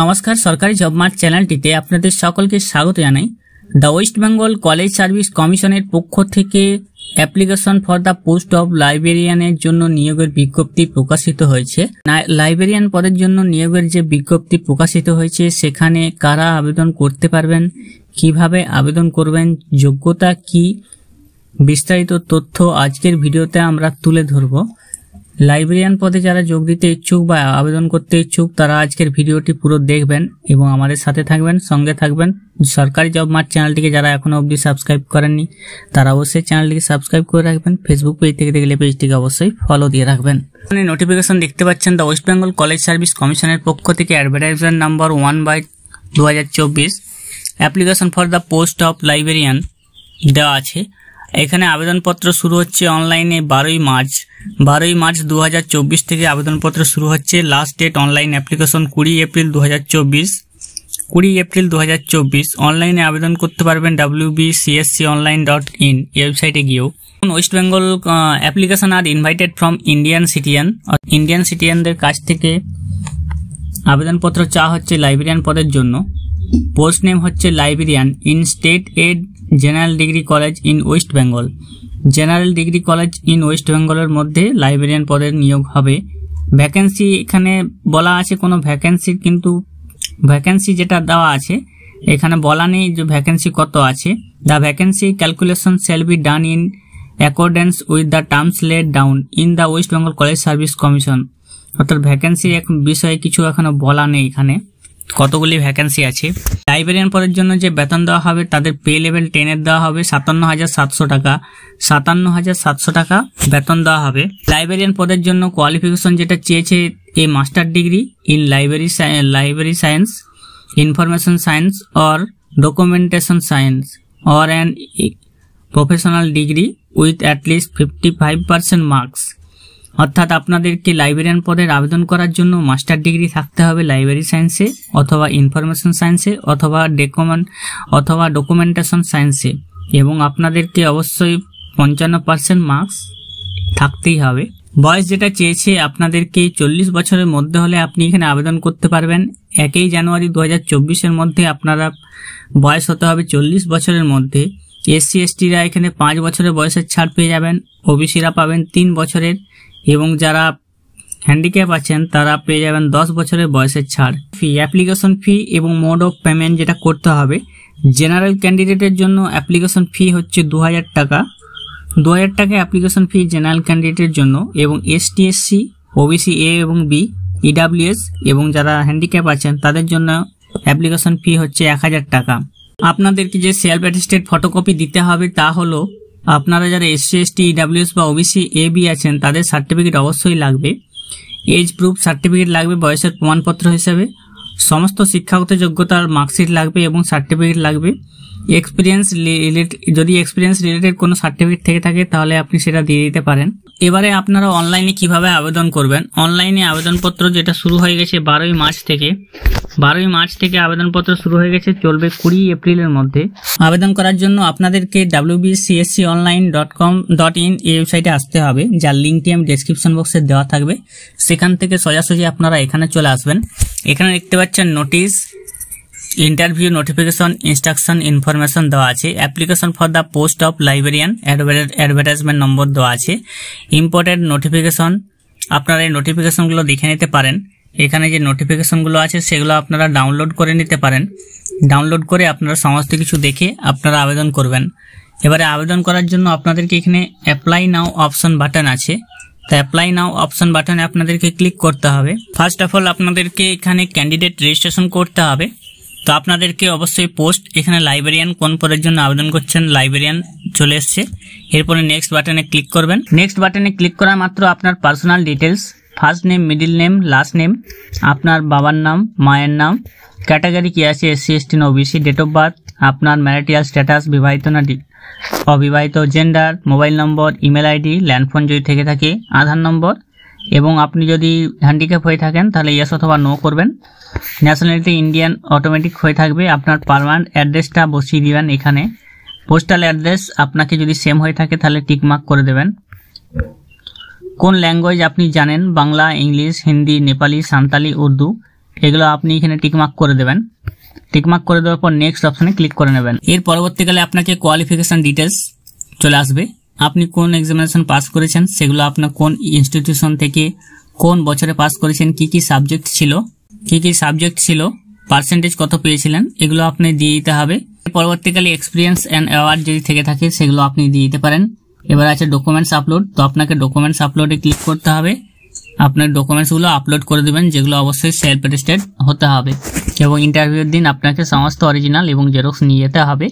নমস্কার, সরকারি job mart চ্যানেলটিতে আপনাদের সকলকে স্বাগত জানাই। The West Bengal college service কমিশনের পক্ষ থেকে application for the post of লাইব্রেরিয়ানের জন্য নিয়োগের বিজ্ঞপ্তি প্রকাশিত হয়েছে। লাইব্রেরিয়ান পদের জন্য নিয়োগের যে বিজ্ঞপ্তি প্রকাশিত হয়েছে সেখানে কারা আবেদন করতে পারবেন, কিভাবে আবেদন করবেন, যোগ্যতা কি, বিস্তারিত তথ্য আজকের ভিডিওতে আমরা তুলে ধরব। লাইব্রেরিয়ান পদে যারা যোগ দিতে ইচ্ছুক বা আবেদন করতে ইচ্ছুক তারা আজকের ভিডিওটি পুরো দেখবেন এবং আমাদের সাথে থাকবেন, সঙ্গে থাকবেন। সরকারি জব মার্ট চ্যানেলটিকে যারা এখনো অবধি সাবস্ক্রাইব করেননি তারা অবশ্যই চ্যানেলটিকে সাবস্ক্রাইব করে রাখবেন। ফেসবুক পেজ থেকে দেখলে পেজটিকে অবশ্যই ফলো দিয়ে রাখবেন। এখানে নোটিফিকেশন দেখতে পাচ্ছেন the West Bengal college service কমিশনের পক্ষ থেকে advertisement number 1/2024 application for the post of librarian দেওয়া আছে। এখানে আবেদনপত্র শুরু হচ্ছে অনলাইনে 12ই মার্চ 2024 থেকে আবেদনপত্র শুরু হচ্ছে। Last date online application 20 April 2024 অনলাইনে আবেদন করতে পারবেন wbcsconline.in ওয়েবসাইটে গিয়েও। West Bengal application are invited from Indian সিটিজেনদের কাছ থেকে আবেদনপত্র চাওয়া হচ্ছে লাইব্রেরিয়ান পদের জন্য। পোস্ট নেম হচ্ছে librarian in state aided general degree college in West Bengal. General degree college in West বেঙ্গলের মধ্যে লাইব্রেরিয়ান পদের নিয়োগ হবে। ভ্যাকেন্সি এখানে বলা আছে কোনো ভ্যাকেন্সির, কিন্তু ভ্যাকেন্সি যেটা দেওয়া আছে এখানে বলা নেই যে ভ্যাকেন্সি কত আছে। The vacancy calculation shall be done in accordance with the terms laid down in the West Bengal college service commission. অর্থাৎ ভ্যাকেন্সির বিষয়ে কিছু এখনো বলা নেই এখানে কতগুলি ভ্যাকেন্সি আছে। লাইব্রেরিয়ান পদের জন্য যে বেতন দেওয়া হবে তাদের পে লেভেল 10 এর দেওয়া হবে 57,700 টাকা বেতন দেওয়া হবে। লাইব্রেরিয়ান পদের জন্য কোয়ালিফিকেশন যেটা চেয়েছে a master degree in library science, information science or documentation science or an professional degree with at least 55% marks. অর্থাৎ আপনাদেরকে লাইব্রেরিয়ান পদের আবেদন করার জন্য মাস্টার ডিগ্রি থাকতে হবে লাইব্রেরি সায়েন্সে অথবা ইনফরমেশন সায়েন্সে অথবা ডকুমেন্টেশন সায়েন্সে, এবং আপনাদেরকে অবশ্যই 55% মার্কস থাকতেই হবে। বয়স যেটা চেয়েছে আপনাদেরকে 40 বছরের মধ্যে হলে আপনি এখানে আবেদন করতে পারবেন। 1 জানুয়ারি 2024 মধ্যে আপনারা বয়স হতে হবে 40 বছরের মধ্যে। SC STরা এখানে 5 বছরের বয়সের ছাড় পেয়ে যাবেন, OBCরা পাবেন 3 বছরের, এবং যারা হ্যান্ডিক্যাপ আছেন তারা পেয়ে যাবেন 10 বছরের বয়সের ছাড়। অ্যাপ্লিকেশন ফি এবং মোড অফ পেমেন্ট যেটা করতে হবে, জেনারেল ক্যান্ডিডেটের জন্য অ্যাপ্লিকেশন ফি হচ্ছে 2000 টাকা অ্যাপ্লিকেশন ফি জেনারেল ক্যান্ডিডেটের জন্য, এবং ST SC OBC A এবং B EWS এবং যারা হ্যান্ডিক্যাপ আছেন তাদের জন্য অ্যাপ্লিকেশন ফি হচ্ছে 1000 টাকা। আপনাদেরকে যে সেলফ অ্যাটেস্টেড ফটোকপি দিতে হবে তা হলো আপনারা যারা SC ST EWS বা OBC AB আছেন তাদের সার্টিফিকেট অবশ্যই লাগবে। এজ প্রুফ সার্টিফিকেট লাগবে বয়সের প্রমাণপত্র হিসেবে। সমস্ত শিক্ষাগত যোগ্যতার মার্কশিট লাগবে এবং সার্টিফিকেট লাগবে। যদি এক্সপিরিয়েন্স রিলেটেড কোনো সার্টিফিকেট থেকে থাকে তাহলে আপনি সেটা দিয়ে দিতে পারেন। এবারে আপনারা অনলাইনে কিভাবে আবেদন করবেন। অনলাইনে আবেদনপত্র যেটা শুরু হয়ে গেছে 12ই মার্চ থেকে আবেদনপত্র শুরু হয়ে গেছে, চলবে 20 এপ্রিলের মধ্যে। আবেদন করার জন্য আপনাদেরকে wbcsconline.in এই ওয়েবসাইটে আসতে হবে, যার লিঙ্কটি আমি ডেসক্রিপশন বক্সে দেওয়া থাকবে। সেখান থেকে সোজাসুজি আপনারা এখানে চলে আসবেন। এখানে দেখতে পাচ্ছেন notice, interview notification, instruction, information দেওয়া আছে। Application for the post of librarian advertisement নম্বর দেওয়া আছে। ইম্পর্টেন্ট নোটিফিকেশন, আপনারা এই নোটিফিকেশনগুলো দেখে নিতে পারেন। এখানে যে নোটিফিকেশনগুলো আছে সেগুলো আপনারা ডাউনলোড করে নিতে পারেন। ডাউনলোড করে আপনারা সমস্ত কিছু দেখে আপনারা আবেদন করবেন। এবারে আবেদন করার জন্য আপনাদেরকে এখানে অ্যাপ্লাই নাও অপশন বাটন আছে, তো অ্যাপ্লাই নাও অপশন বাটনে আপনাদেরকে ক্লিক করতে হবে। ফার্স্ট অফ অল আপনাদেরকে এখানে ক্যান্ডিডেট রেজিস্ট্রেশন করতে হবে। তো আপনাদেরকে অবশ্যই পোস্ট, এখানে লাইব্রেরিয়ান কোন পদের জন্য আবেদন করছেন লাইব্রেরিয়ান চলে এসছে। এরপরে নেক্সট বাটনে ক্লিক করবেন। নেক্সট বাটনে ক্লিক করা মাত্র আপনার personal details, first name, middle name, last name, আপনার বাবার নাম, মায়ের নাম, ক্যাটাগরি কি আছে SC ST না OBC, ডেট অফ বার্থ, আপনার ম্যারিটাল স্ট্যাটাস, বিবাহিত না অবিবাহিত, জেন্ডার, মোবাইল নম্বর, ইমেল ID, ল্যান্ডফোন যদি থেকে থাকে, আধার নম্বর, এবং আপনি যদি হ্যান্ডিক্যাপ হয়ে থাকেন তাহলে ইয়েস অথবা নো করবেন। ন্যাশনালিটি ইন্ডিয়ান অটোমেটিক হয়ে থাকবে। আপনার পার্মানেন্ট অ্যাড্রেসটা বসিয়ে দিবেন এখানে। পোস্টাল অ্যাড্রেস আপনাকে যদি সেম হয়ে থাকে তাহলে টিক মার্ক করে দেবেন। কোন ল্যাঙ্গুয়েজ আপনি জানেন, বাংলা, ইংলিশ, হিন্দি, নেপালি, সাঁওতালি, উর্দু। এগুলো আপনি এখানে টিকমার্ক করে দেবেন। টিকমার্ক করে দেওয়ার পর নেক্সট অপশনে ক্লিক করে নেবেন। এর পরবর্তীকালে আপনাকে কোয়ালিফিকেশন ডিটেলস চলে আসবে। আপনি কোন এক্সামিনেশন পাস করেছেন, সেগুলো আপনার কোন ইনস্টিটিউশন থেকে কোন বছরে পাস করেছেন, কি কি সাবজেক্ট ছিল, পার্সেন্টেজ কত পেয়েছিলেন, এগুলো আপনি দিয়ে দিতে হবে। পরবর্তীকালে এক্সপিরিয়েন্স অ্যান্ড অ্যাওয়ার্ড যদি থেকে থাকে সেগুলো আপনি দিয়ে দিতে পারেন। এবার আছে ডকুমেন্টস আপলোড, তো আপনাকে ডকুমেন্টস আপলোডে ক্লিক করতে হবে। আপনার ডকুমেন্টসগুলো আপলোড করে দেবেন, যেগুলো অবশ্যই সেলফ অ্যাটেস্টেড হতে হবে এবং ইন্টারভিউর দিন আপনাকে সমস্ত অরিজিনাল এবং জেরক্স নিয়ে যেতে হবে।